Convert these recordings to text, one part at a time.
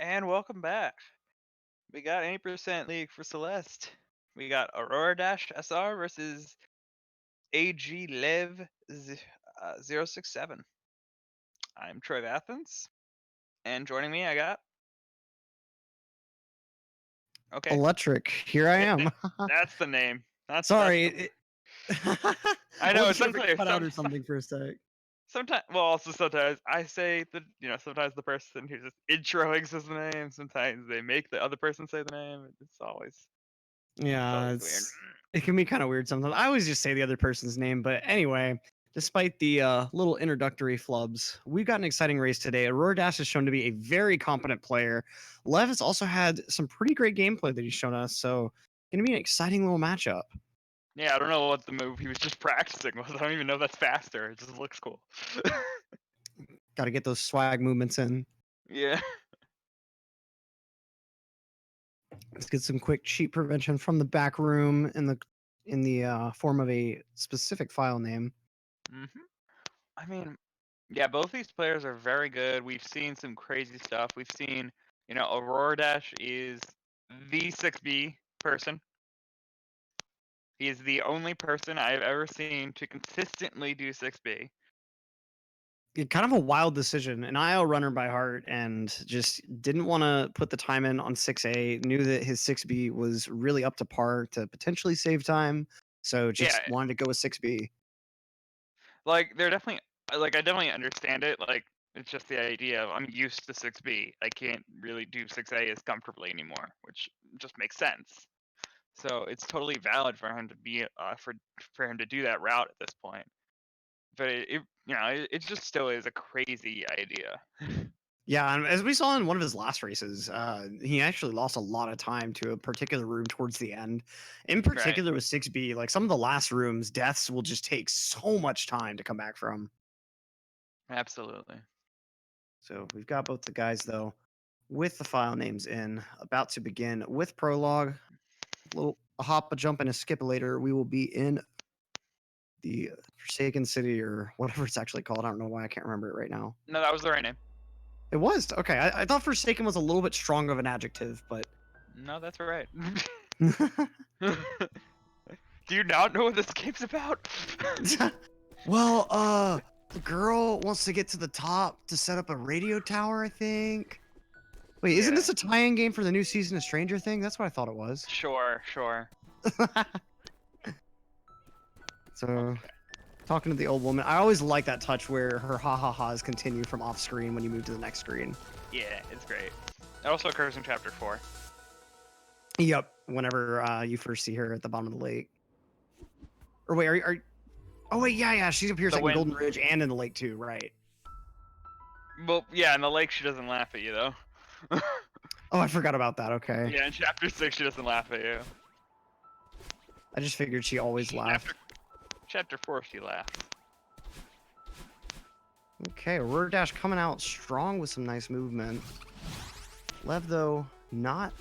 And welcome back. We got 80% League for Celeste. We got Aurora Dash SR versus AG Lev067. I'm Troy Athens, and joining me I got. Okay, Electric. Here I am. that's the name. Sorry. I I know wasn't it's sure if it unclear. cut out or something for a sec. Sometimes, well, also sometimes I say that sometimes the person who's just introing says the name. Sometimes they make the other person say the name. It's always Yeah, weird. it can be kind of weird sometimes. I always just say the other person's name, but anyway, despite the little introductory flubs, we've got an exciting race today. Aurora Dash has shown to be a very competent player. Lev has also had some pretty great gameplay that he's shown us, so gonna be an exciting little matchup. Yeah, I don't know what the move he was just practicing was. I don't even know if that's faster. It just looks cool. Got to get those swag movements in. Yeah. Let's get some quick cheat prevention from the back room in the form of a specific file name. I mean, yeah, both these players are very good. We've seen some crazy stuff. We've seen, Aurora Dash is the 6B person. He is the only person I've ever seen to consistently do 6B. Kind of a wild decision. An IL runner by heart, and just didn't want to put the time in on 6A. Knew that his 6B was really up to par to potentially save time, so Yeah, just wanted to go with 6B. like they're definitely I definitely understand it. Like it's just the idea of I'm used to 6B. I can't really do 6A as comfortably anymore, which just makes sense. So it's totally valid for him to be for him to do that route at this point. But it just still is a crazy idea. Yeah, and as we saw in one of his last races, he actually lost a lot of time to a particular room towards the end. In particular with 6B, like some of the last rooms, deaths will just take so much time to come back from. Absolutely. So we've got both the guys, though, with the file names in, about to begin with prologue. A hop, a jump, and a skip later. We will be in the Forsaken City, or whatever it's actually called. I don't know why I can't remember it right now. No, that was the right name. It was? Okay, I thought Forsaken was a little bit strong of an adjective, but... No, that's right. Do you not know what this game's about? Well, the girl wants to get to the top to set up a radio tower, I think. Wait, isn't this a tie-in game for the new season of Stranger Things? That's what I thought it was. Sure. So, okay. Talking to the old woman, I always like that touch where her ha-ha-has continue from off-screen when you move to the next screen. Yeah, it's great. It also occurs in Chapter 4. Yep, whenever you first see her at the bottom of the lake. Or wait, oh wait, yeah, she appears like in Golden Ridge and in the lake too, right? Well, yeah, in the lake she doesn't laugh at you though. Oh, I forgot about that. Okay. Yeah, in Chapter 6 she doesn't laugh at you. I just figured she always laughed. Chapter 4 she laughs. Okay, Aurora Dash coming out strong with some nice movement. Lev, though, not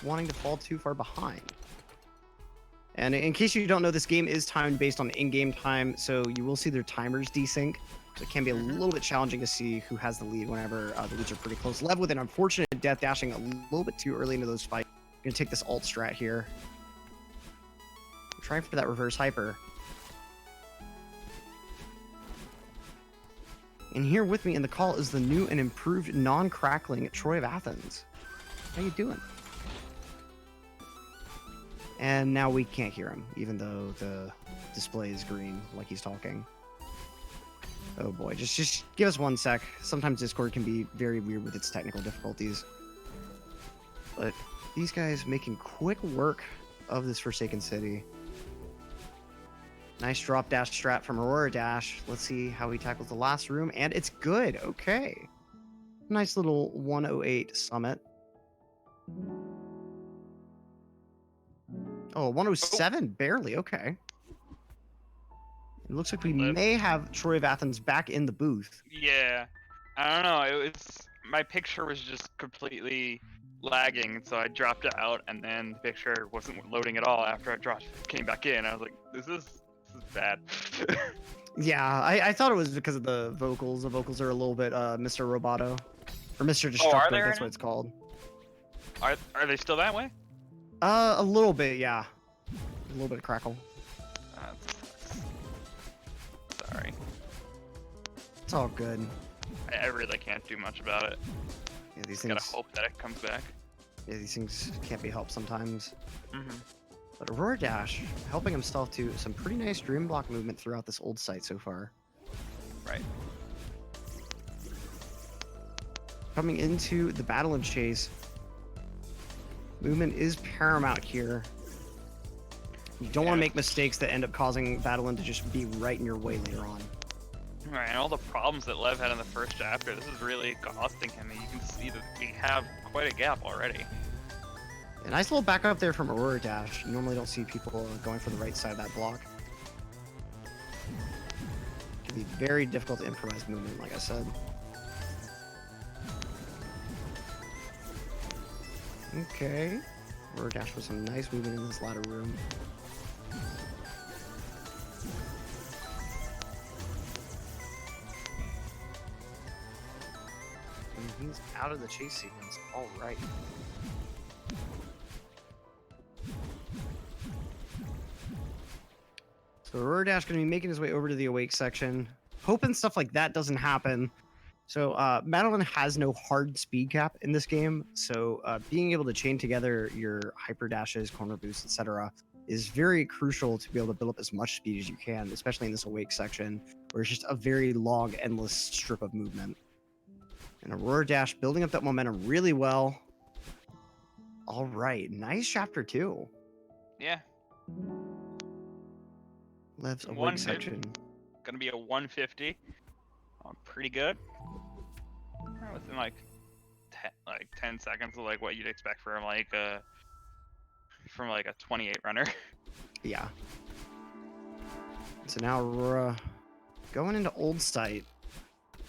wanting to fall too far behind. And in case you don't know, this game is timed based on in-game time, so you will see their timers desync. So it can be a little bit challenging to see who has the lead whenever the leads are pretty close. Lev with an unfortunate death, dashing a little bit too early into those fights. Gonna take this alt strat here. I'm trying for that reverse hyper. And here with me in the call is the new and improved non-crackling Troy of Athens. How you doing? And now we can't hear him, even though the display is green, like he's talking. Oh boy, just give us 1 sec. Sometimes Discord can be very weird with its technical difficulties. But these guys making quick work of this Forsaken City. Nice drop dash strat from Aurora Dash. Let's see how he tackles the last room, and it's good. Okay. Nice little 108 summit. Oh, 107, barely. Okay. It looks like we may have Troy of Athens back in the booth. Yeah. I don't know. My picture was just completely lagging, so I dropped out, and then the picture wasn't loading at all after I came back in. I was like, this is bad. Yeah, I thought it was because of the vocals. The vocals are a little bit Mr. Roboto. Or Mr. Destructive, that's what it's called. Are they still that way? A little bit, yeah. A little bit of crackle. That sucks. Sorry. It's all good. I really can't do much about it. Yeah, these Gotta things. hope that it comes back. Yeah, these things can't be helped sometimes. Mm-hmm. But Aurora Dash helping himself to some pretty nice dream block movement throughout this old site so far. Right. Coming into the battle and chase. Movement is paramount here. You don't want to make mistakes that end up causing Battleland to just be right in your way later on. Right, and all the problems that Lev had in the first chapter, this is really costing him. You can see that we have quite a gap already. A nice little back up there from Aurora Dash. You normally don't see people going for the right side of that block. It can be very difficult to improvise movement, like I said. Okay. Aurora Dash with some nice movement in this ladder room. And he's out of the chase sequence. All right. So Aurora Dash going to be making his way over to the awake section, hoping stuff like that doesn't happen. So Madeline has no hard speed cap in this game, so being able to chain together your hyper dashes, corner boosts, etc., is very crucial to be able to build up as much speed as you can, especially in this awake section, where it's just a very long, endless strip of movement. And Aurora Dash building up that momentum really well. All right, nice chapter 2. Yeah. Lev's awake section. Gonna be a 150. Pretty good. Within like 10 seconds of like what you'd expect from like a 28 runner. Yeah. So now Aurora going into Old Site.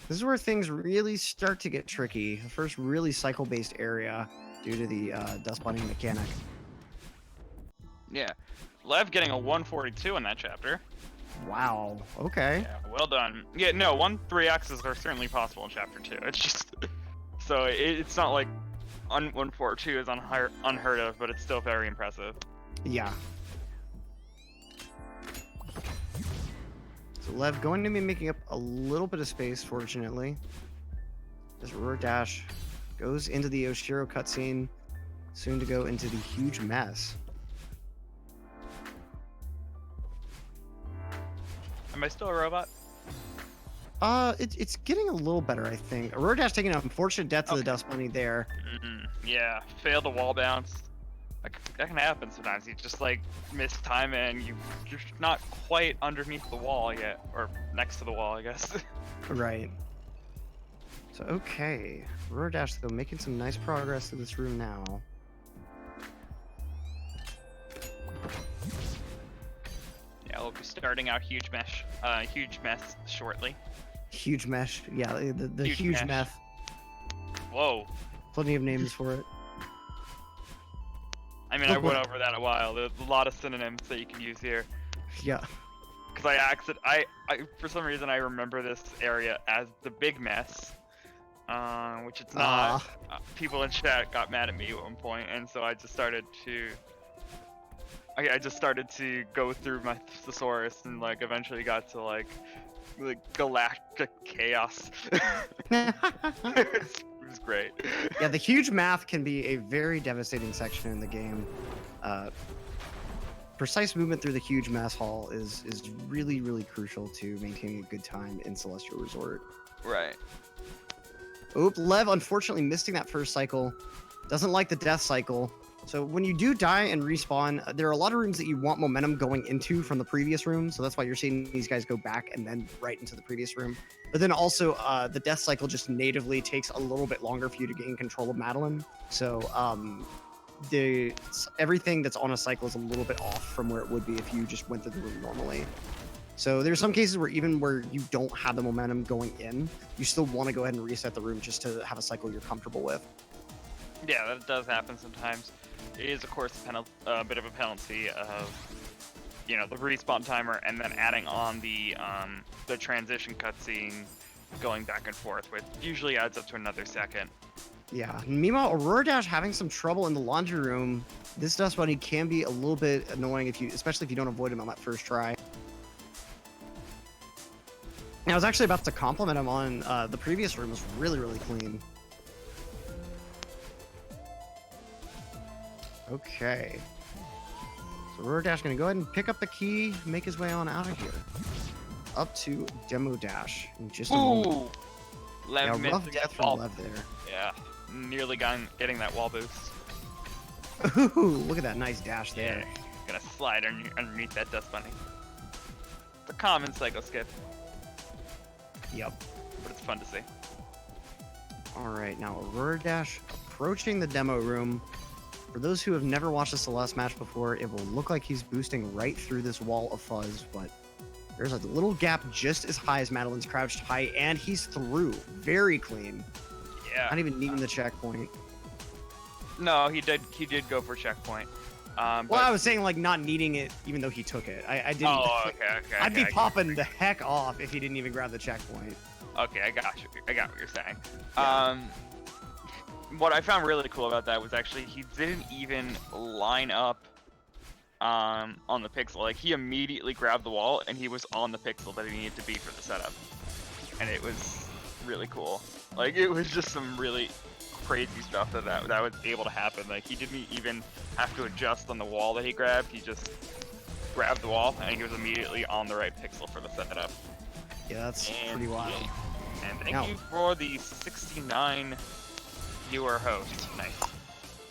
This is where things really start to get tricky. The first really cycle-based area due to the dust bunny mechanic. Yeah. Lev getting a 142 in that chapter. Wow. Okay. Yeah, well done. Yeah, no, 3X's are certainly possible in chapter 2. It's just so it's not like 142 is unheard of, but it's still very impressive. Yeah. So Lev going to be making up a little bit of space, fortunately. As Aurora Dash goes into the Oshiro cutscene, soon to go into the huge mess. Am I still a robot? It's getting a little better, I think. Aurora Dash taking an unfortunate death to the dust bunny there. Yeah, failed the wall bounce. That can happen sometimes. You just like miss time and you're not quite underneath the wall yet, or next to the wall, I guess. Right. So okay, Aurora Dash though making some nice progress through this room now. Yeah, we'll be starting our huge mess shortly. Huge mesh, yeah, the huge mesh. meth. Whoa. Plenty of names for it. I mean, I went over that a while. There's a lot of synonyms that you can use here. Yeah. Because I for some reason I remember this area as the big mess, which it's not. People in chat got mad at me at one point, and so I just started to. I just started to go through my thesaurus and like eventually got to like galactic chaos. It was great. Yeah, the huge math can be a very devastating section in the game. Precise movement through the huge mass hall is really, really crucial to maintaining a good time in Celestial Resort. Right. Oop, Lev unfortunately missing that first cycle. Doesn't like the death cycle. So when you do die and respawn, there are a lot of rooms that you want momentum going into from the previous room. So that's why you're seeing these guys go back and then right into the previous room. But then also the death cycle just natively takes a little bit longer for you to gain control of Madeline. So everything that's on a cycle is a little bit off from where it would be if you just went through the room normally. So there's some cases where even where you don't have the momentum going in, you still want to go ahead and reset the room just to have a cycle you're comfortable with. Yeah, that does happen sometimes. It is, of course, a bit of a penalty of, the respawn timer and then adding on the transition cutscene going back and forth, which usually adds up to another second. Yeah. Meanwhile, Aurora Dash having some trouble in the laundry room. This Dust Bunny can be a little bit annoying if you, especially if you don't avoid him on that first try. And I was actually about to compliment him on the previous room was really, really clean. Okay. So Aurora Dash gonna go ahead and pick up the key, make his way on out of here. Up to Demo Dash in just a moment. Lev Yeah, rough death from Lev there. Yeah, nearly getting that wall boost. Ooh, look at that nice dash there. Yeah, gonna slide underneath that Dust Bunny. It's a common psycho skip, Yep. but it's fun to see. Alright, now Aurora Dash approaching the demo room. For those who have never watched a Celeste match before, it will look like he's boosting right through this wall of fuzz, but there's a little gap just as high as Madeline's crouched high, and he's through. Very clean. Yeah. Not even needing the checkpoint. No, he did go for checkpoint. Well, I was saying like not needing it, even though he took it. I didn't. Oh, okay. I'd be popping the heck off if he didn't even grab the checkpoint. Okay, I got you. I got what you're saying. Yeah. What I found really cool about that was actually he didn't even line up on the pixel. Like he immediately grabbed the wall and he was on the pixel that he needed to be for the setup, and it was really cool. Like it was just some really crazy stuff that was able to happen. Like he didn't even have to adjust on the wall that he grabbed. He just grabbed the wall and he was immediately on the right pixel for the setup. Yeah, that's pretty wild. And thank you for the 69 viewer host. Nice.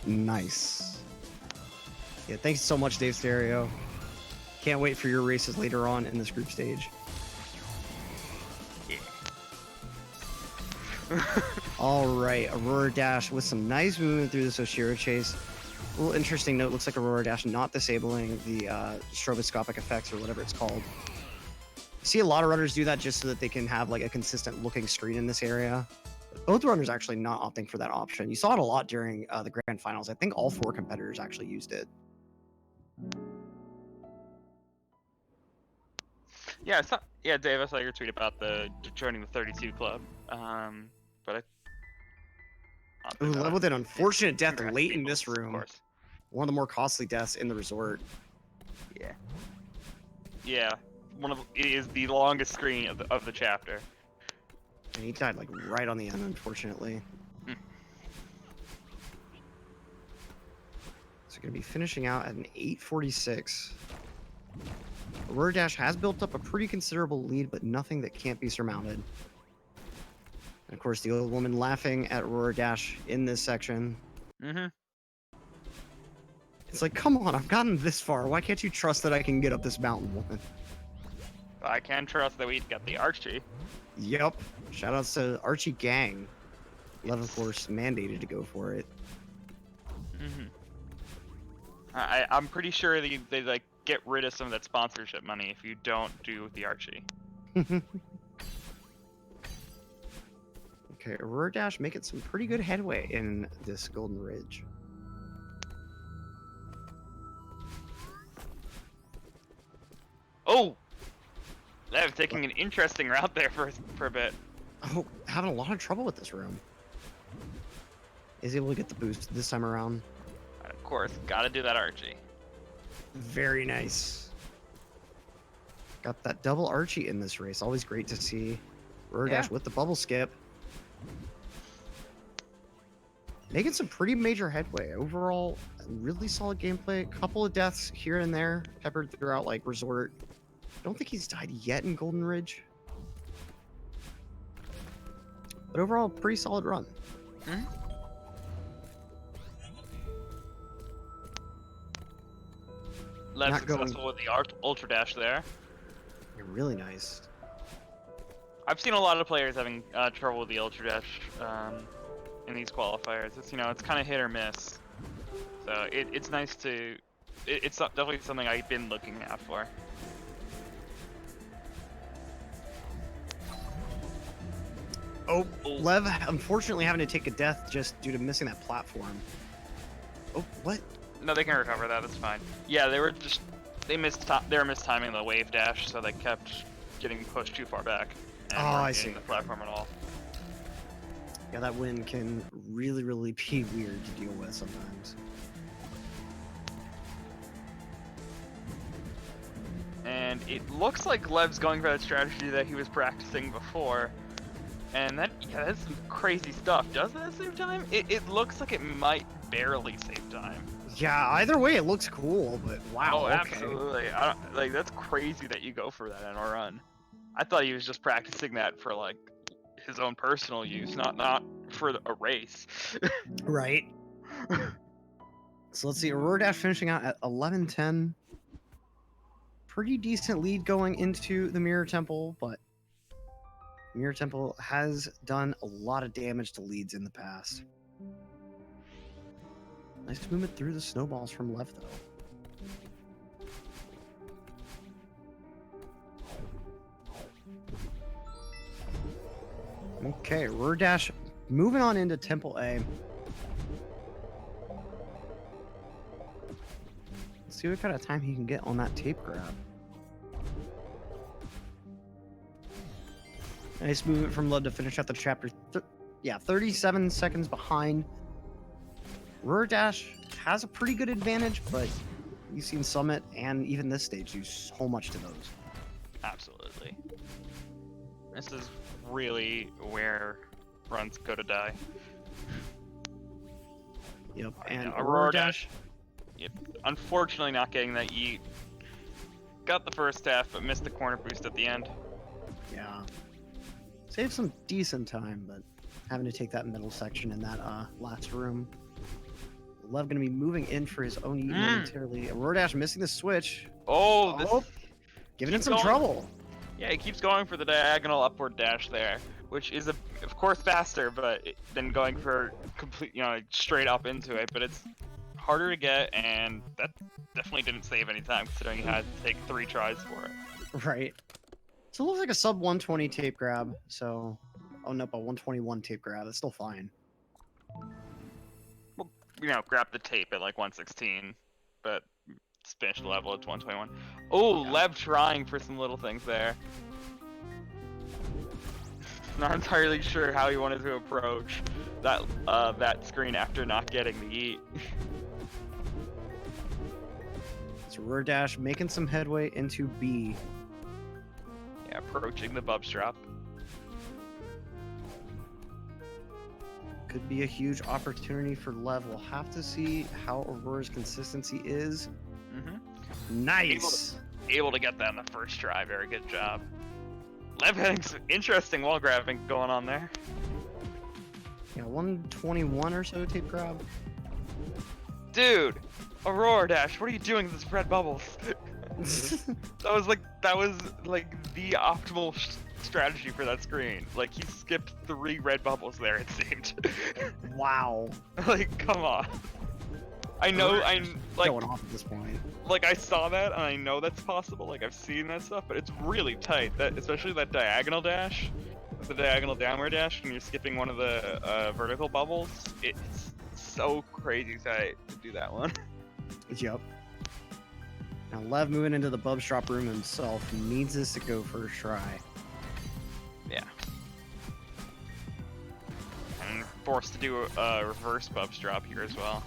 Nice. Yeah, thanks so much, Dave Stereo. Can't wait for your races later on in this group stage. Yeah. All right, Aurora Dash with some nice movement through this Oshiro chase. A little interesting note, looks like Aurora Dash not disabling the stroboscopic effects or whatever it's called. See a lot of runners do that just so that they can have like a consistent looking screen in this area. Both runners actually not opting for that option. You saw it a lot during the grand finals. I think all 4 competitors actually used it. Yeah, yeah, Dave, I saw your tweet about joining the 32 club. But Ooh, Lev with an unfortunate death congrats, late in people, this room. Of course. One of the more costly deaths in the resort. Yeah. Yeah. It is the longest screen of the chapter. And he died like right on the end, unfortunately. So gonna be finishing out at an 8:46. Aurora Dash has built up a pretty considerable lead, but nothing that can't be surmounted. And of course, the old woman laughing at Aurora Dash in this section. It's like, come on, I've gotten this far. Why can't you trust that I can get up this mountain, woman? I can trust that we got the Archie. Yep. Shoutouts to Archie Gang. Lev, of course, mandated to go for it. I'm pretty sure they like get rid of some of that sponsorship money if you don't do the Archie. Okay, Aurora Dash making some pretty good headway in this Golden Ridge. Oh! Lev taking an interesting route there for a bit. Oh, having a lot of trouble with this room. Is able to get the boost this time around. And of course, gotta do that Archie. Very nice. Got that double Archie in this race. Always great to see. Aurora Dash with the bubble skip. Making some pretty major headway. Overall, really solid gameplay. A couple of deaths here and there, peppered throughout like Resort. Don't think he's died yet in Golden Ridge. But overall, pretty solid run. Less successful with the Ultra Dash there. You're really nice. I've seen a lot of players having trouble with the Ultra Dash in these qualifiers. It's it's kind of hit or miss. So it's nice to. It's definitely something I've been looking out for. Oh, Lev unfortunately having to take a death just due to missing that platform. Oh, what? No, they can recover that. That's fine. Yeah, they were mistiming the wave dash, so they kept getting pushed too far back. And I weren't see. getting the platform at all. Yeah, that wind can really, really be weird to deal with sometimes. And it looks like Lev's going for that strategy that he was practicing before. And that, yeah, that's some crazy stuff. Does that save time? It looks like it might barely save time. Yeah, either way, it looks cool, but wow. Oh, okay. absolutely. I don't, like, that's crazy that you go for that in a run. I thought he was just practicing that for, like, his own personal use, not for a race. Right. So let's see, Aurora Dash finishing out at 11:10. Pretty decent lead going into the Mirror Temple, but Mirror Temple has done a lot of damage to leads in the past. Nice movement through the snowballs from Lev, though. Okay, Aurora Dash moving on into Temple A. Let's see what kind of time he can get on that tape grab. Nice movement from Lev to finish out the chapter. 37 seconds behind. Aurora Dash has a pretty good advantage, but you've seen Summit and even this stage do so much to those. Absolutely. This is really where runs go to die. Yep, And and Aurora Dash. Yep. Unfortunately, not getting that yeet. Got the first half, but missed the corner boost at the end. Yeah. Saved some decent time, but having to take that middle section in that last room. Lev gonna be moving in for his own yeet momentarily. Aurora Dash missing the switch. Oh, this Giving it keeps some going. trouble. Yeah, he keeps going for the diagonal upward dash there, which is of course faster, but than going for complete, like straight up into it. But it's harder to get, and that definitely didn't save any time considering he had to take 3 tries for it. Right. So it looks like a sub 120 tape grab. So, oh nope, a 121 tape grab. That's still fine. Well, grab the tape at like 116, but finish the level at 121. Oh, Yeah. Lev trying for some little things there. Not entirely sure how he wanted to approach that screen after not getting the yeet. So Aurora Dash making some headway into B. Yeah, approaching the bubs drop. Could be a huge opportunity for Lev. We'll have to see how Aurora's consistency is. Nice. Able to get that in the first try. Very good job. Lev having some interesting wall grabbing going on there. Yeah, 121 or so tape grab. Dude, Aurora Dash, what are you doing with this red bubbles? that was like the optimal strategy for that screen. Like, he skipped 3 red bubbles there, it seemed. Wow. Like, come on. I'm like going off at this point. Like, I saw that and I know that's possible. Like, I've seen that stuff, but it's really tight. That, especially that diagonal dash, the diagonal downward dash, when you're skipping one of the vertical bubbles. It's so crazy tight to do that one. Yep. Now Lev moving into the bubs drop room himself needs this to go first try. Yeah. And forced to do a reverse bubs drop here as well.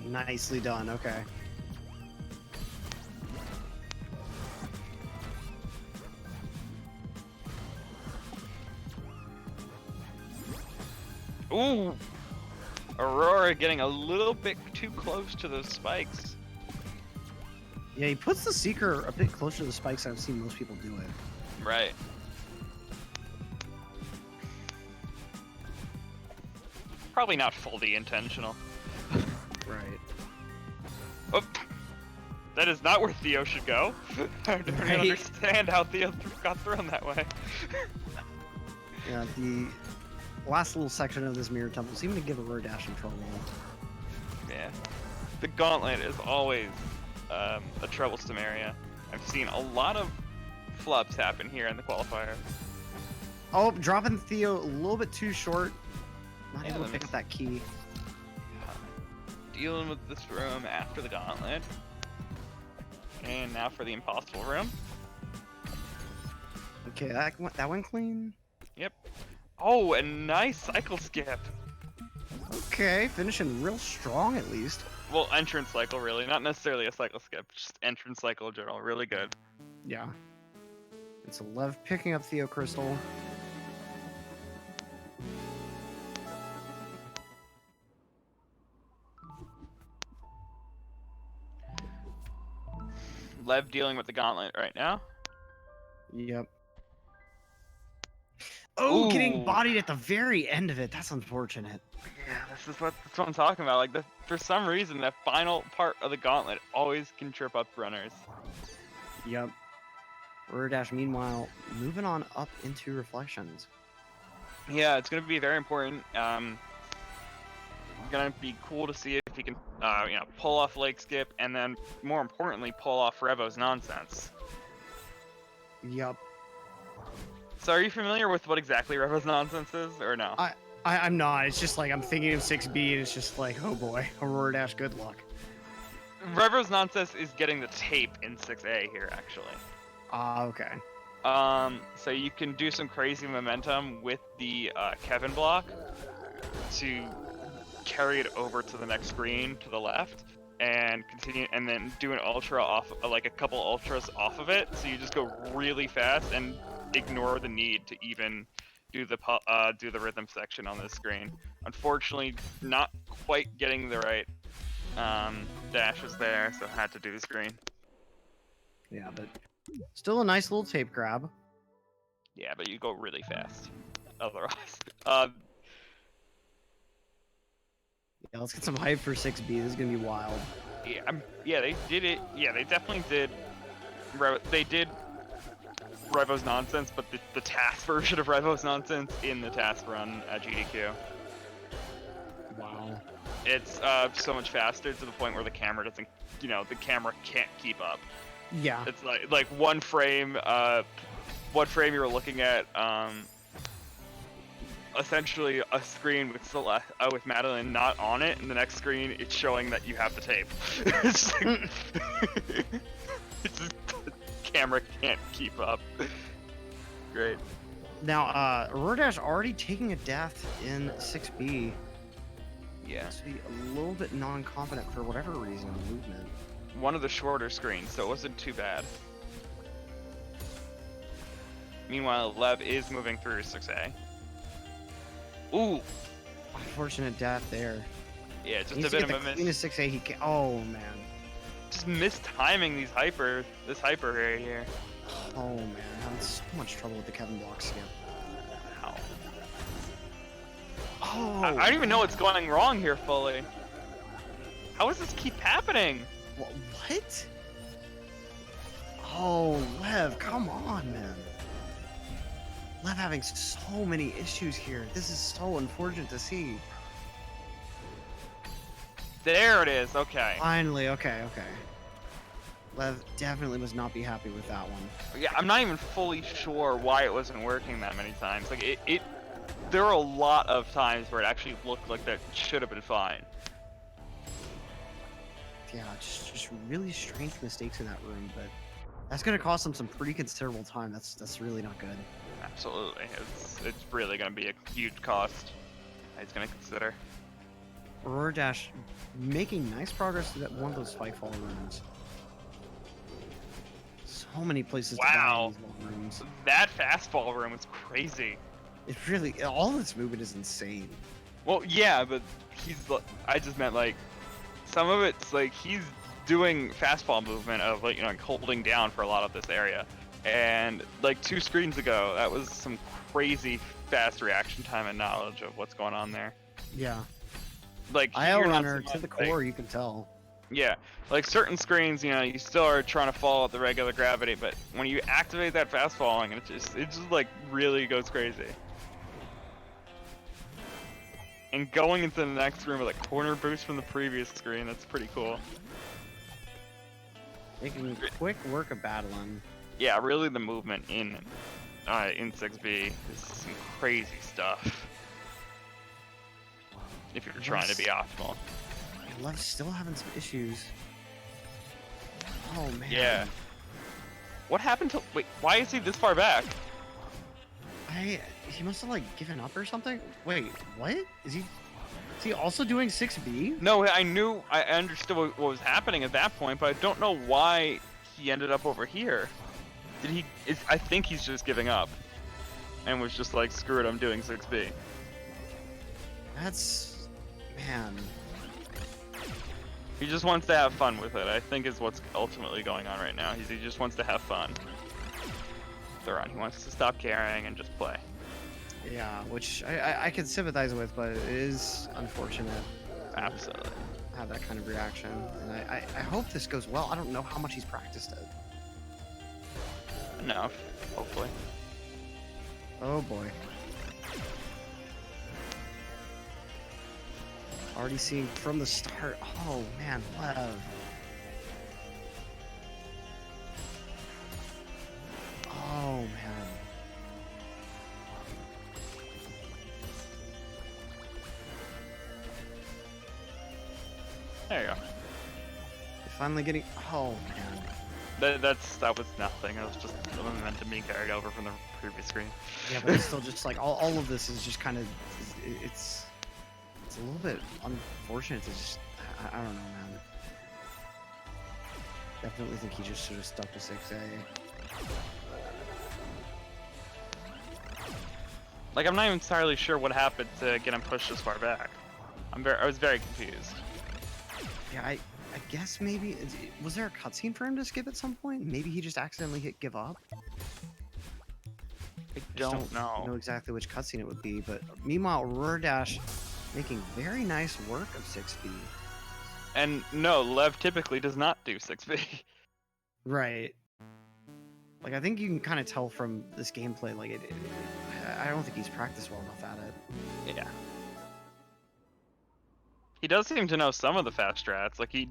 Nicely done. Okay. Ooh! Aurora getting a little bit too close to those spikes. Yeah, he puts the Seeker a bit closer to the spikes. I've seen most people do it. Right. Probably not fully intentional. Right. Oh, that is not where Theo should go. I don't Right. understand how Theo got thrown that way. Yeah, the last little section of this mirror temple seemed to give Aurora Dash some trouble. Yeah. The gauntlet is always a troublesome area. I've seen a lot of flubs happen here in the qualifier. Oh, dropping Theo a little bit too short. Not Yeah, able to pick up that key. Dealing with this room after the gauntlet. And now for the impossible room. Okay, that went clean. Yep. Oh, a nice cycle skip. Okay, finishing real strong at least. Well, entrance cycle really, not necessarily a cycle skip, just entrance cycle in general, really good. Yeah. It's a Lev picking up Theo Crystal. Lev dealing with the gauntlet right now. Yep. Oh, getting Ooh. bodied at the very end of it. That's unfortunate. Yeah, that's what I'm talking about. Like, for some reason, that final part of the gauntlet always can trip up runners. Yep. Dash, meanwhile, moving on up into Reflections. Yeah, it's gonna be very important. Gonna be cool to see if he can, you know, pull off Lake Skip, and then more importantly, pull off Revo's nonsense. Yep. So, are you familiar with what exactly Revo's nonsense is, or no? I'm not. It's just like I'm thinking of 6B, and it's just like, oh boy, Dash, good luck. Revo's nonsense is getting the tape in 6A here, actually. Okay. So you can do some crazy momentum with the Kevin block to carry it over to the next screen to the left, and continue, and then do an ultra off, like a couple ultras off of it. So you just go really fast and ignore the need to even do the rhythm section on this screen. Unfortunately, not quite getting the right dashes there, so had to do the screen. Yeah, but still a nice little tape grab. Yeah, but you go really fast otherwise. Yeah, let's get some hype for 6B. This is gonna be wild. Yeah, they did it. Yeah, they definitely did. They did Revo's nonsense, but the task version of Revo's nonsense in the task run at GDQ. Wow. It's so much faster to the point where the camera doesn't, you know, the camera can't keep up. Yeah. It's like one frame you're looking at, essentially a screen with Celeste, with Madeline not on it, and the next screen it's showing that you have the tape. It's like, it's just, the camera can't keep up. Great. Now, Dash already taking a death in 6B. Yeah. To be a little bit non-confident for whatever reason in the movement. One of the shorter screens, so it wasn't too bad. Meanwhile, Lev is moving through 6A. Ooh! Unfortunate death there. Yeah, just Needs a to bit get of a the miss. clean of 6A. He can. Oh man. Just mistiming this hyper right here. Oh man, having so much trouble with the Kevin block skip. Ow. Oh. I don't even know what's going wrong here fully. How does this keep happening? What? Oh, Lev, come on, man. Lev having so many issues here. This is so unfortunate to see. There it is, okay. Finally, okay. Lev definitely must not be happy with that one. Yeah, I'm not even fully sure why it wasn't working that many times. Like, there were a lot of times where it actually looked like that should have been fine. Yeah, just really strange mistakes in that room, but that's gonna cost him some pretty considerable time. That's really not good. Absolutely, it's really gonna be a huge cost. He's gonna consider. Dash making nice progress to that one of those spike fall rooms. So many places to die in these long rooms. That fastball room is crazy. It really, all this movement is insane. Well, yeah, but I just meant like, some of it's like he's doing fastball movement of like, you know, like holding down for a lot of this area. And like 2 screens ago, that was some crazy fast reaction time and knowledge of what's going on there. Yeah. Like IL you're not runner so to the much, core, like, you can tell. yeah, like certain screens, you know, you still are trying to follow the regular gravity, but when you activate that fast falling, it just like really goes crazy. And going into the next room with a corner boost from the previous screen, that's pretty cool. Making quick work of battling. Yeah, really the movement in 6B is some crazy stuff. If you're trying to be optimal. Lev's still having some issues. Oh man. Yeah. What happened to? Wait, why is he this far back? he must have like given up or something. Wait, what? Is he also doing 6B? No, I understood what was happening at that point, but I don't know why he ended up over here. I think he's just giving up, and was just like, screw it, I'm doing 6B. That's, man. He just wants to have fun with it, I think is what's ultimately going on right now. He just wants to have fun. He wants to stop caring and just play. Yeah, which I can sympathize with, but it is unfortunate. Absolutely. Have that kind of reaction, and I hope this goes well. I don't know how much he's practiced it. Enough, hopefully. Oh boy. Already seeing from the start. Oh man, Lev. Oh man. There you go. Finally getting. Oh man. That was nothing. It was just momentum being carried over from the previous screen. Yeah, but it's still just like all of this is just kind of it's a little bit unfortunate to just I don't know, man. Definitely think he just should have stuck to 6A. Like, I'm not even entirely sure what happened to get him pushed this far back. I was very confused. Yeah, I guess maybe was there a cutscene for him to skip at some point? Maybe he just accidentally hit give up. I don't know exactly which cutscene it would be, but meanwhile, Aurora Dash making very nice work of 6B. And no, Lev typically does not do 6B. Right. Like, I think you can kind of tell from this gameplay, like, I don't think he's practiced well enough at it. Yeah. He does seem to know some of the fast strats. Like, he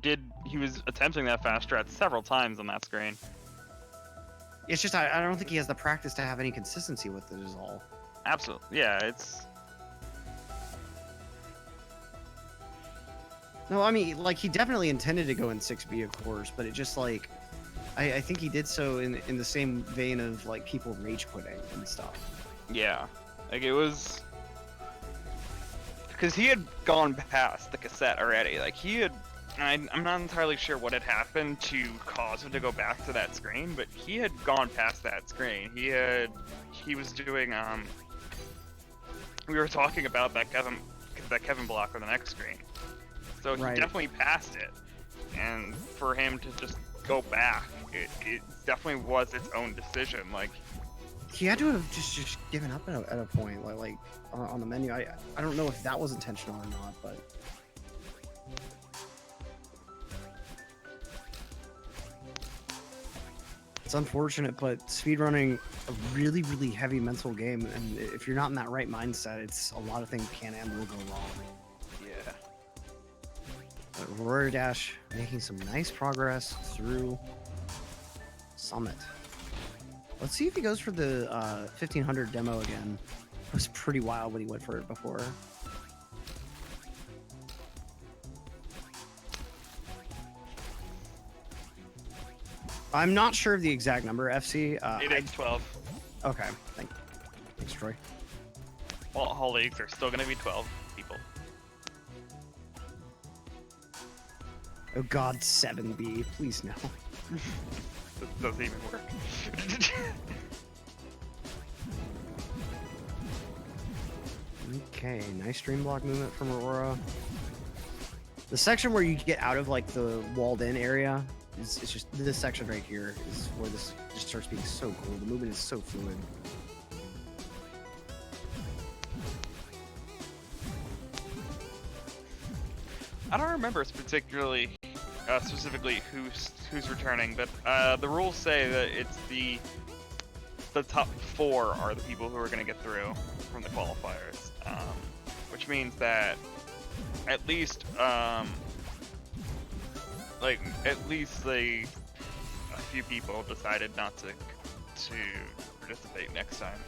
was attempting that fast strat several times on that screen. It's just, I don't think he has the practice to have any consistency with it is all. Absolutely. Yeah, it's... No, I mean, like, he definitely intended to go in 6B, of course, but it just, like, I think he did so in the same vein of, like, people rage quitting and stuff. Yeah. Like, it was... Because he had gone past the cassette already. Like, I'm not entirely sure what had happened to cause him to go back to that screen, but he had gone past that screen. He was doing, we were talking about that Kevin block on the next screen. So he definitely passed it. And for him to just go back, it definitely was its own decision. Like, he had to have just given up at a point, like on the menu. I don't know if that was intentional or not, but it's unfortunate. But speedrunning a really, really heavy mental game, and if you're not in that right mindset, it's a lot of things can and will go wrong. yeah. But Aurora Dash making some nice progress through Summit. Let's see if he goes for the 1500 demo again. It was pretty wild when he went for it before. I'm not sure of the exact number, FC. It is 12. Okay, thanks, Troy. Well, all leagues are still going to be 12 people. Oh god, 7B, please no. This doesn't even work. Okay, nice stream block movement from Aurora. The section where you get out of like the walled in area it's just this section right here is where this just starts being so cool. The movement is so fluid. I don't remember particularly specifically who's returning, but the rules say that it's the top 4 are the people who are going to get through from the qualifiers, which means that at least a few people decided not to participate next time.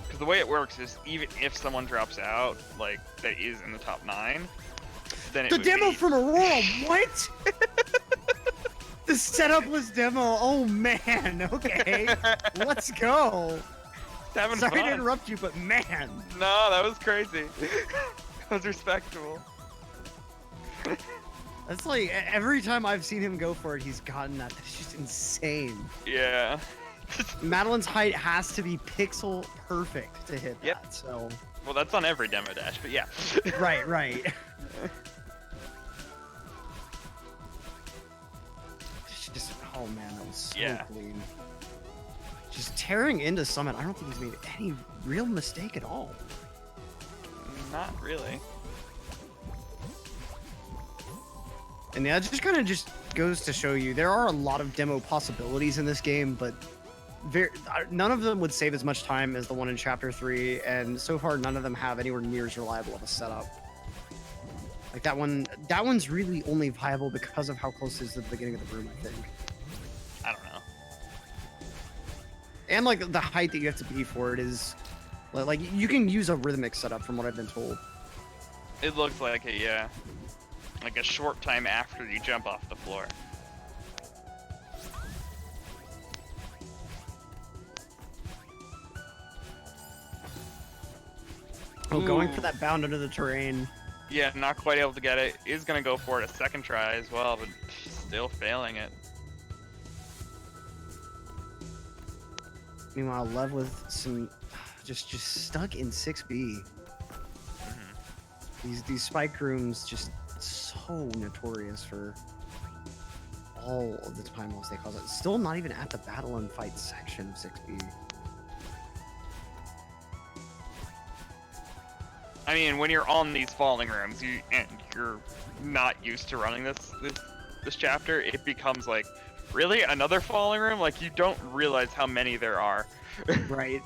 Because the way it works is even if someone drops out, like that is in the top 9. Then The demo from Aurora, what? The setupless demo, oh man, okay. Let's go. Having Sorry fun. to interrupt you, but man. No, that was crazy. That was respectable. That's like every time I've seen him go for it, he's gotten that. That's just insane. Yeah. Madeline's height has to be pixel perfect to hit Yep. that. So. Well, that's on every demo dash, but yeah. Right, right. Just, oh man, that was so Yeah. clean. Just tearing into Summit, I don't think he's made any real mistake at all. Not really. And yeah, it just kind of just goes to show you there are a lot of demo possibilities in this game, but none of them would save as much time as the one in Chapter 3, and so far none of them have anywhere near as reliable of a setup. Like that one's really only viable because of how close it is to the beginning of the room, I think. I don't know. And like the height that you have to be for it is, like you can use a rhythmic setup from what I've been told. It looks like it, yeah. Like a short time after you jump off the floor. Oh, going Ooh. for that bound under the terrain. Yeah, not quite able to get it. Is gonna go for it a second try as well, but still failing it. Meanwhile, Lev with some just stuck in 6B. These spike rooms just so notorious for all of the time loss they cause it. Still not even at the battle and fight section of 6B. I mean, when you're on these falling rooms, you're not used to running this chapter, it becomes like, really, another falling room? Like, you don't realize how many there are. Right.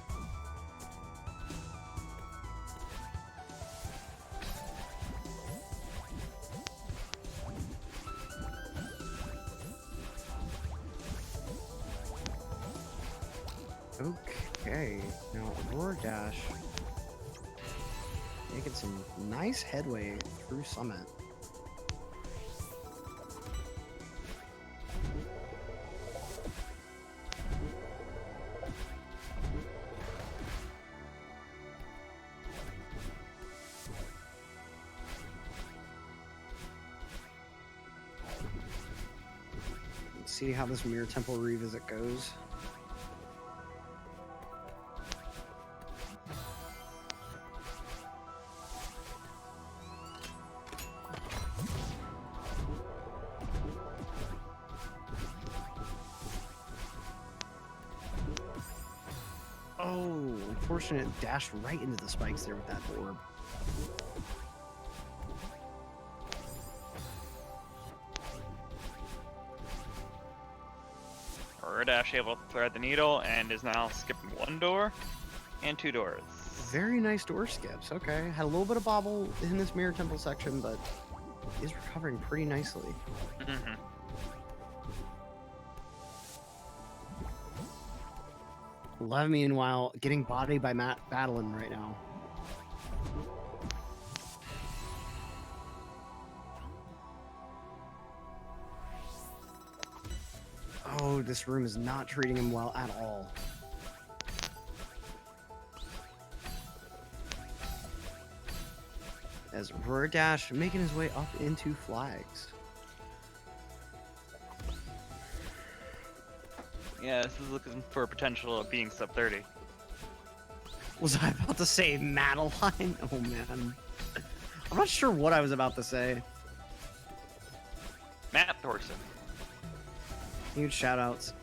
Okay, now Aurora Dash making some nice headway through Summit. Let's see how this Mirror Temple revisit goes. Oh, unfortunate dash right into the spikes there with that orb. Dash able to thread the needle and is now skipping one door and two doors. Very nice door skips. Okay, had a little bit of bobble in this Mirror Temple section, but is recovering pretty nicely. Lev, meanwhile, getting bodied by Matt battling right now. Oh, this room is not treating him well at all. As Dash making his way up into flags. Yeah, this is looking for a potential of being sub 30. Was I about to say Madeline? Oh man. I'm not sure what I was about to say. Matt Thorson. Huge shout outs.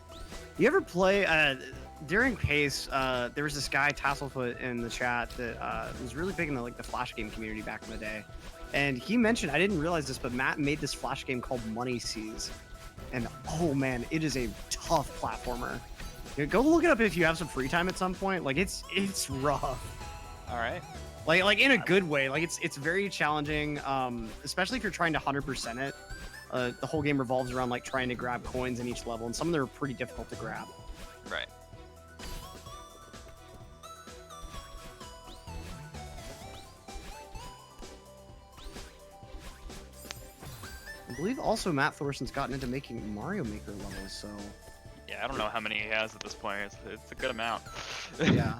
You ever play during Pace, there was this guy Tasselfoot in the chat that was really big in the Flash game community back in the day. And he mentioned, I didn't realize this, but Matt made this Flash game called Money Seas. And oh man, it is a tough platformer. Go look it up if you have some free time at some point. Like it's rough. All right. Like in a good way. Like it's very challenging, especially if you're trying to 100% it. The whole game revolves around like trying to grab coins in each level, and some of them are pretty difficult to grab. Right. I believe also Matt Thorson's gotten into making Mario Maker levels, so... Yeah, I don't know how many he has at this point. It's a good amount. Yeah.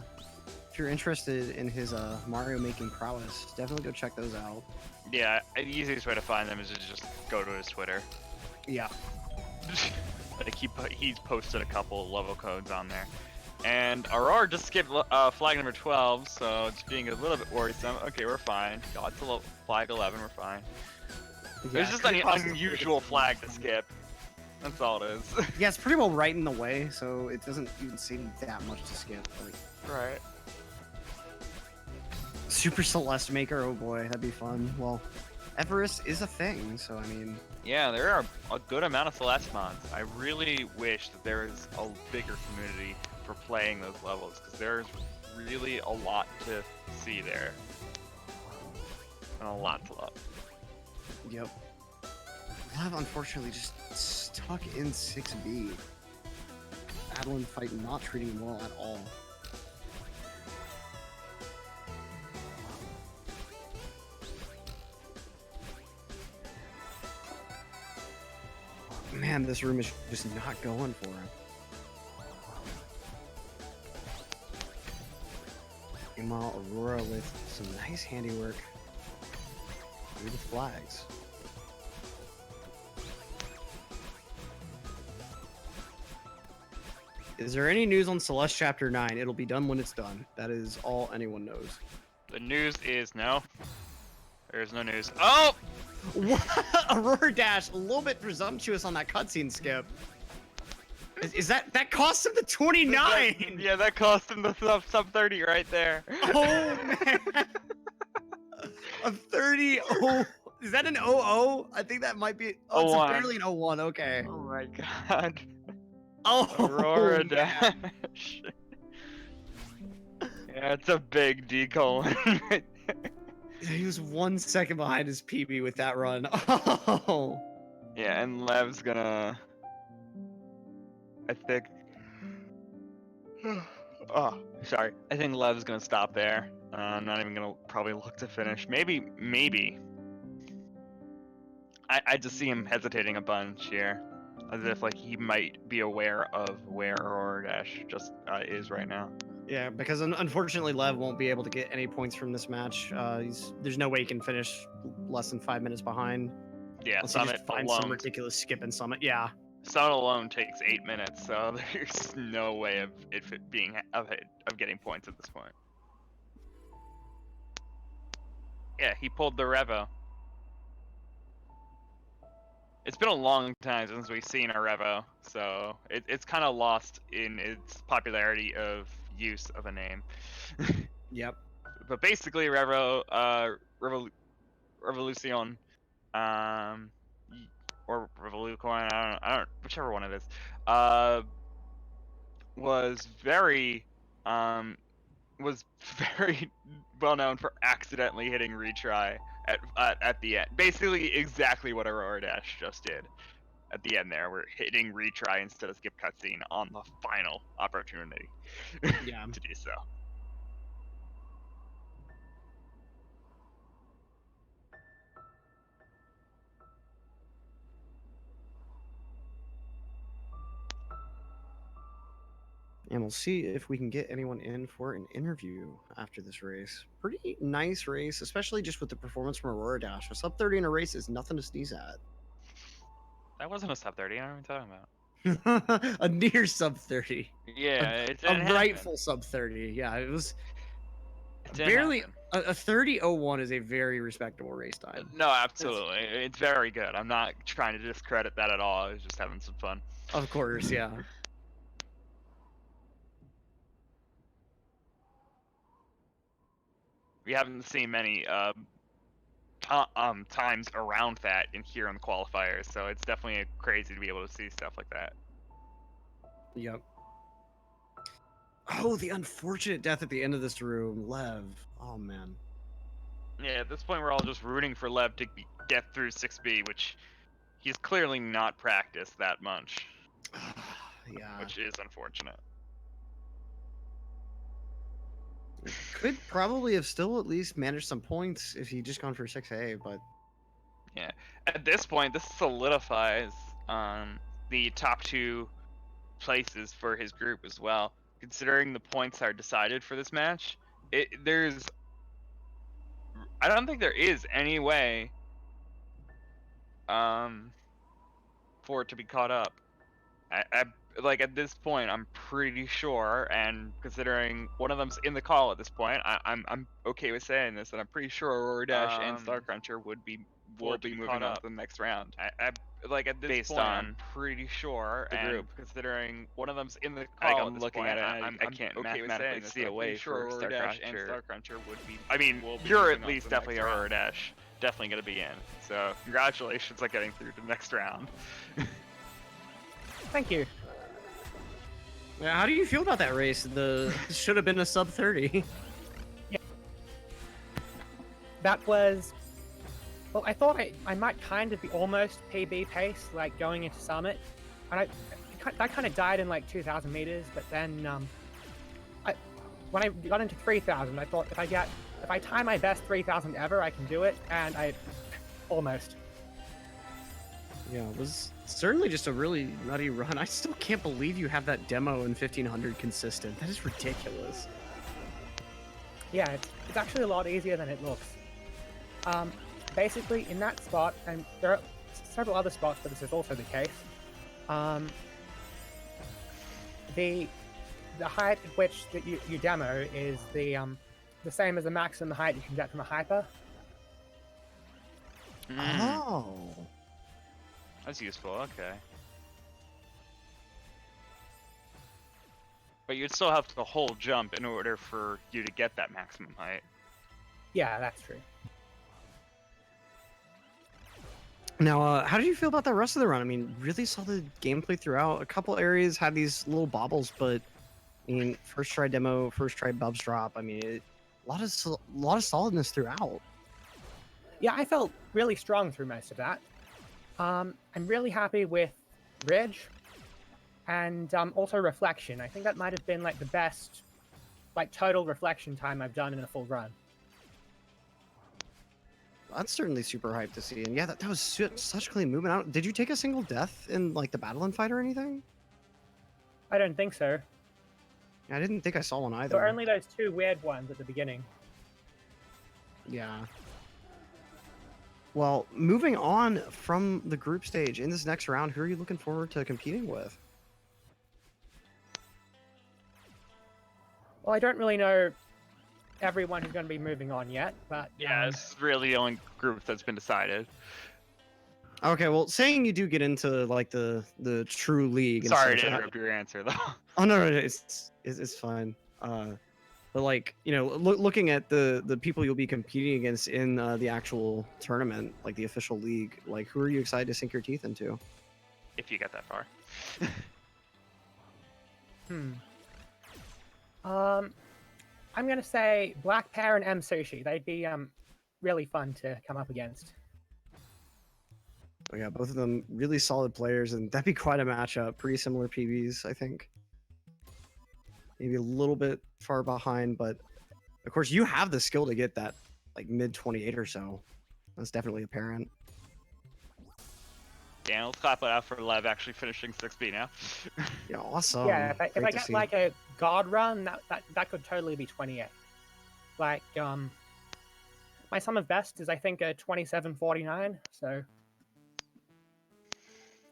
if you're interested in his Mario making prowess, definitely go check those out. Yeah, the easiest way to find them is to just go to his Twitter. Yeah. Like he's posted a couple level codes on there. And Aurora just skipped flag number 12, so it's being a little bit worrisome. Okay, we're fine. Got to flag 11, we're fine. Yeah, It's just an unusual flag to skip. That's all it is. Yeah, it's pretty well right in the way, so it doesn't even seem that much to skip. Like, Right. Super Celeste Maker, oh boy, that'd be fun. Well, Everest is a thing, so I mean... Yeah, there are a good amount of Celeste mods. I really wish that there was a bigger community for playing those levels, because there's really a lot to see there. And a lot to love. Yep. Lev, unfortunately, just stuck in 6B. Adeline fight not treating him well at all. Man, this room is just not going for him. Meanwhile, Aurora with some nice handiwork through the flags. Is there any news on Celeste Chapter 9? It'll be done when it's done. That is all anyone knows. The news is no. There's no news. Oh! What? Aurora Dash, a little bit presumptuous on that cutscene skip. Is that cost him the 29? Yeah, that cost him the sub 30 right there. Oh man. A 30. Oh, is that an 00? I think that might be. Oh, it's barely an 01. Okay. Oh my god. Oh, Aurora man. Dash. Yeah, it's a big D colon. He was 1 second behind his PB with that run. Oh. Yeah, and Lev's gonna. I think. Oh, sorry. I think Lev's gonna stop there. I'm not even gonna probably look to finish. Maybe. I just see him hesitating a bunch here, as if like he might be aware of where Aurora Dash just is right now. Yeah, because unfortunately Lev won't be able to get any points from this match. There's no way he can finish less than 5 minutes behind. Yeah, unless he Summit just finds alone. some ridiculous skip in Summit. Yeah. Summit alone takes 8 minutes, so there's no way of it being of getting points at this point. Yeah, he pulled the Revo. It's been a long time since we've seen a Revo, so it's kind of lost in its popularity of use of a name. Yep. But basically, Revolucion, or Revolucoin, I don't, whichever one it is, was very well known for accidentally hitting retry at the end. Basically, exactly what Aurora Dash just did at the end there. We're hitting retry instead of skip cutscene on the final opportunity Yeah. to do so. And we'll see if we can get anyone in for an interview after this race. Pretty nice race, especially just with the performance from Aurora Dash. A sub 30 in a race is nothing to sneeze at. That wasn't a sub 30. I don't know what I'm talking about. A near sub 30. Yeah, A rightful sub 30. Yeah, it was barely. A 30:01 is a very respectable race time. No, absolutely. It's very good. I'm not trying to discredit that at all. I was just having some fun. Of course, yeah. We haven't seen many times around that in here on the qualifiers, so it's definitely crazy to be able to see stuff like that. Yep. Oh, the unfortunate death at the end of this room, Lev. Oh man. Yeah, at this point we're all just rooting for Lev to get through 6B, which he's clearly not practiced that much. Yeah. Which is unfortunate. Could probably have still at least managed some points if he'd just gone for 6A, but... Yeah. At this point, this solidifies the top 2 places for his group as well. Considering the points are decided for this match, I don't think there is any way for it to be caught up. Like at this point, I'm pretty sure, and considering one of them's in the call at this point, I'm okay with saying this, and I'm pretty sure Aurora Dash and Star Cruncher will be moving on to the next round. Like at this Based point, on I'm pretty sure the and group. Considering one of them's in the Like, call I'm at this looking point, at it, and I I'm can't okay with mathematically saying this, see but a I'm way pretty sure for Aurora Star Dash and Cruncher. Star Cruncher would be. I mean, will be you're moving at on least to the definitely next Aurora round. Dash, definitely gonna be in. So congratulations on getting through to the next round. Thank you. Yeah, how do you feel about that race? The should have been a sub 30. That was... Well, I thought I might kind of be almost PB pace, like going into Summit. And that kind of died in like 2,000 meters, but then when I got into 3,000, I thought if I tie my best 3,000 ever, I can do it, and I almost. Yeah, it was certainly just a really nutty run. I still can't believe you have that demo in 1500 consistent. That is ridiculous. Yeah, it's actually a lot easier than it looks. Basically, in that spot, and there are several other spots, but this is also the case. The height at which that you demo is the same as the maximum height you can get from a hyper. Oh. That's useful, okay. But you'd still have to whole jump in order for you to get that maximum height. Yeah, that's true. Now, how did you feel about the rest of the run? I mean, really solid gameplay throughout. A couple areas had these little bobbles, but I mean, first try demo, first try Bubs drop. I mean, a lot of solidness throughout. Yeah, I felt really strong through most of that. I'm really happy with Ridge, and also Reflection. I think that might have been like the best, like total Reflection time I've done in a full run. That's certainly super hyped to see. And yeah, that was such clean movement. Did you take a single death in like the battle and fight or anything? I don't think so. I didn't think I saw one either. There were only those two weird ones at the beginning. Yeah. Well, moving on from the group stage in this next round, who are you looking forward to competing with? Well, I don't really know everyone who's going to be moving on yet, but Yeah, it's really the only group that's been decided. Okay, well, saying you do get into like the true league. Sorry to interrupt your answer, though. Oh no, it's fine. But like looking at the people you'll be competing against in the actual tournament, like the official league, like who are you excited to sink your teeth into? If you get that far. I'm gonna say Black Pear and M Sushi. They'd be really fun to come up against. Oh yeah, both of them really solid players, and that'd be quite a matchup. Pretty similar PBs, I think. Maybe a little bit far behind, but of course you have the skill to get that like mid 28 or so. That's definitely apparent. Yeah, let's clap it out for Lev actually finishing 6B now. Yeah, awesome. Yeah, if Great I to get see. like a God run, that could totally be 28. Like my sum of best is I think a 27.49. So.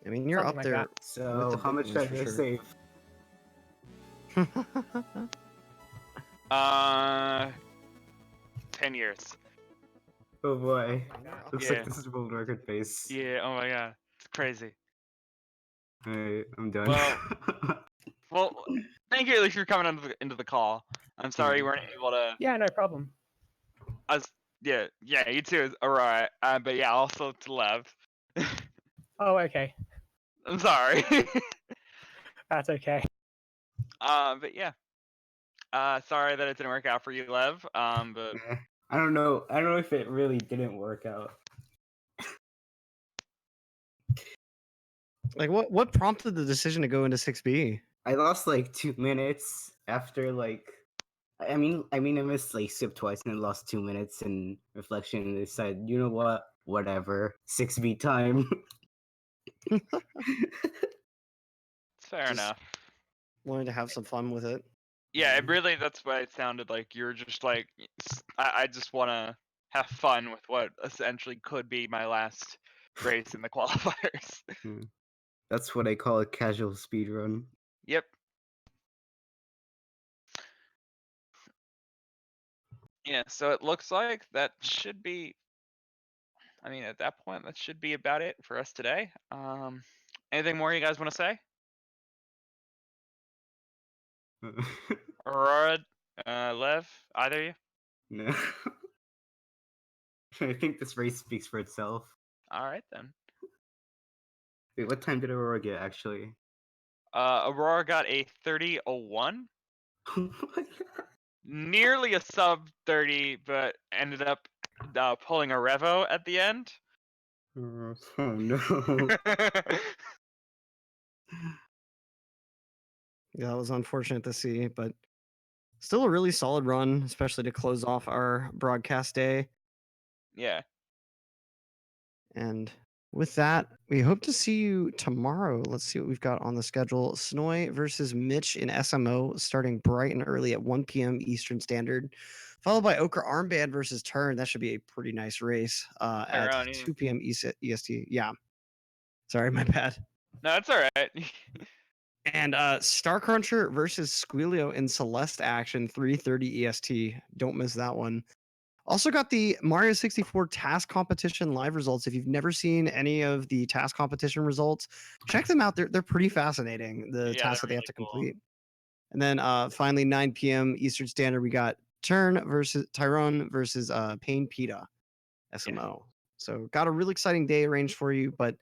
I mean, you're up like there. that. So how much did I save? 10 years. Oh boy. Looks Yeah. like this is world record pace. Yeah, oh my god. It's crazy. Alright, I'm done. Well, thank you at least for coming into the call. I'm sorry you weren't able to. Yeah, no problem. Yeah, you too. Alright. But yeah, also to Lev. Oh, okay. I'm sorry. That's okay. But yeah. Sorry that it didn't work out for you, Lev. But I don't know if it really didn't work out. Like what prompted the decision to go into 6B? I lost like 2 minutes after like I mean I missed like sip twice and I lost 2 minutes in reflection and decided, you know what? Whatever. 6B time. it's fair Just enough. Wanted to have some fun with it. Yeah, it really, that's why it sounded like you're just like, I just want to have fun with what essentially could be my last race in the qualifiers. That's what I call a casual speedrun. Yep. Yeah, so it looks like that should be, I mean, at that point, that should be about it for us today. Anything more you guys want to say? Aurora, Lev, either of you? No. I think this race speaks for itself. All right then. Wait, what time did Aurora get actually? Aurora got a 30:01, Oh my god. nearly a sub 30, but ended up pulling a Revo at the end. Oh no. Yeah, that was unfortunate to see, but still a really solid run, especially to close off our broadcast day. Yeah. And with that, we hope to see you tomorrow. Let's see what we've got on the schedule. Snoy versus Mitch in SMO starting bright and early at 1 p.m. Eastern Standard, followed by Ochre Armband versus Turn. That should be a pretty nice race at Around, yeah. 2 p.m. EST. Yeah. Sorry, my bad. No, it's all right. And Star Cruncher versus Squealio in Celeste action, 3:30 EST. Don't miss that one. Also got the Mario 64 task competition live results. If you've never seen any of the task competition results, check them out. They're pretty fascinating. The Yeah, tasks that they're they have really to cool. complete. And then finally 9 p.m. Eastern Standard, we got Turn versus Tyrone versus Pain Pita SMO. So got a really exciting day arranged for you. But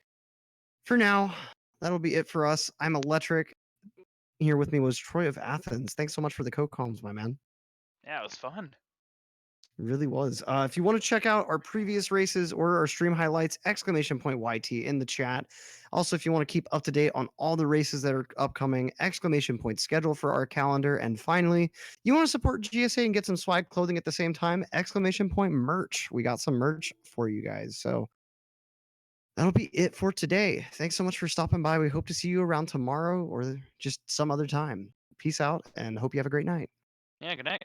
for now, that'll be it for us. I'm Electric. Here with me was Troy of Athens. Thanks so much for the co-coms, my man. Yeah, it was fun. It really was. If you want to check out our previous races or our stream highlights, !YT in the chat. Also, if you want to keep up to date on all the races that are upcoming, schedule for our calendar. And finally, you want to support GSA and get some swag clothing at the same time, merch. We got some merch for you guys. So that'll be it for today. Thanks so much for stopping by. We hope to see you around tomorrow or just some other time. Peace out and hope you have a great night. Yeah, good night.